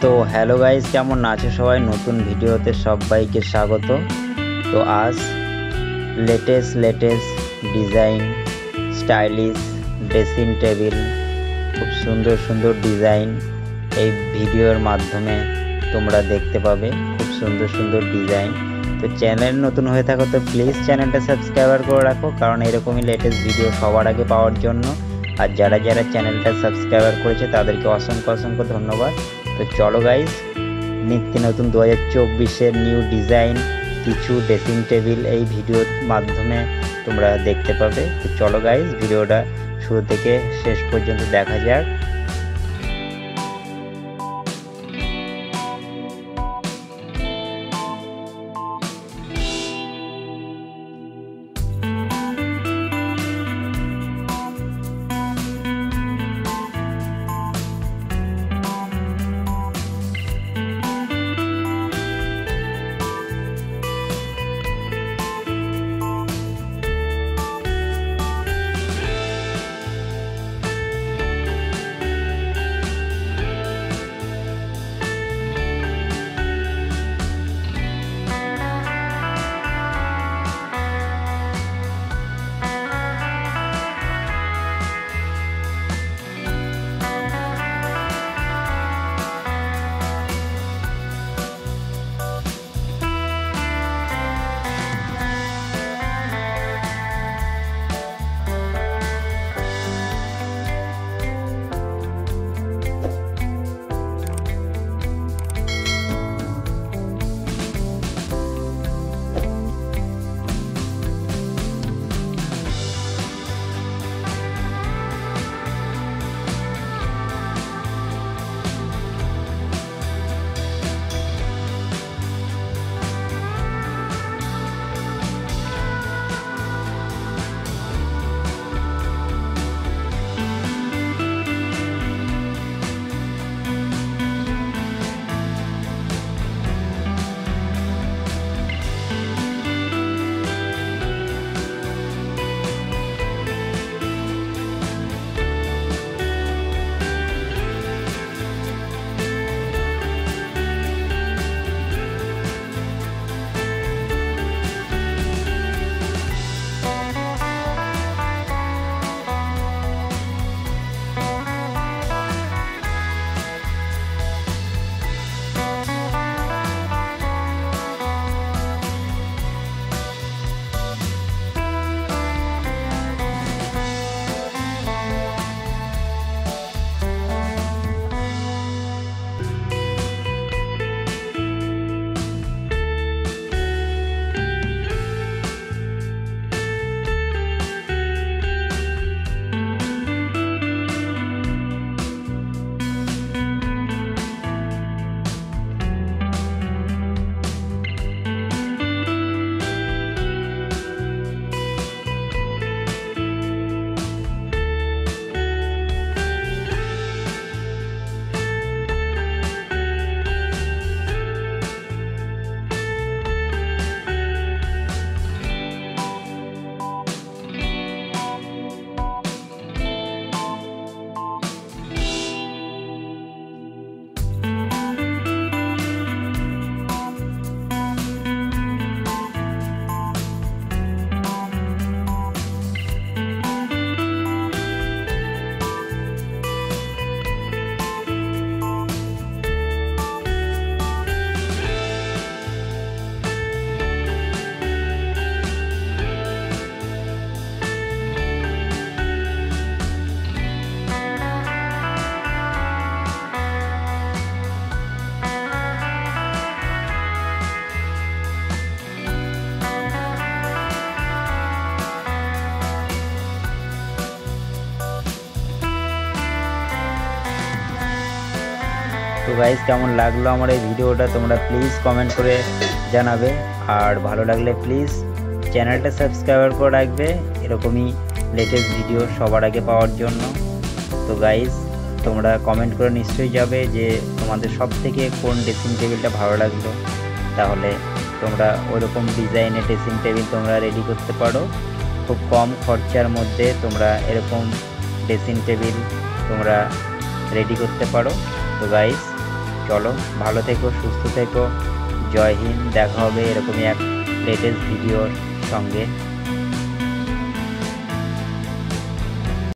তো hello guys, কেমন আছো সবাই? নতুন ভিডিওতে সবাইকে স্বাগত। তো আজ latest design, stylish dressing table, খুব সুন্দর সুন্দর ডিজাইন এই ভিডিওর মাধ্যমে তোমরা দেখতে পাবে। খুব সুন্দর সুন্দর ডিজাইন। তো চ্যানেল নতুন হয়ে থাকো তো প্লিজ চ্যানেলটা সাবস্ক্রাইব করে রাখো, কারণ এরকমই লেটেস্ট ভিডিও সবার আগে পাওয়ার জন্য। আর যারা যারা চ্যানেলটা সাবস্ক্রাইব করেছে তাদেরকে অসংখ্য ধন্যবাদ। তো চলো গাইস, নিত্য নতুন 2024-এর নিউ ডিজাইন কিছু ড্রেসিং টেবিল এই ভিডিওর মাধ্যমে তোমরা দেখতে পাবে। তো চলো গাইস, ভিডিওটা শুরু থেকে শেষ পর্যন্ত দেখা যাক। তো গাইস, কেমন লাগলো আমার এই ভিডিওটা তোমরা প্লিজ কমেন্ট করে জানাবে। আর ভালো লাগলে প্লিজ চ্যানেলটা সাবস্ক্রাইব করে রাখবে এরকমই লেটেস্ট ভিডিও সবার আগে পাওয়ার জন্য। তো গাইস, তোমরা কমেন্ট করে নিশ্চয়ই যাবে যে তোমাদের সব থেকে কোন ড্রেসিং টেবিলটা ভালো লাগলো, তাহলে তোমরা ওইরকম ডিজাইনের ড্রেসিং টেবিল তোমরা রেডি করতে পারো। খুব কম খরচার মধ্যে তোমরা এরকম ড্রেসিং টেবিল তোমরা রেডি করতে পারো। তো গাইস, চলো ভালো থেকো, সুস্থ থেকো। জয় হিন্দ। দেখা হবে এরকমই এক লেটেস্ট ভিডিওর সঙ্গে।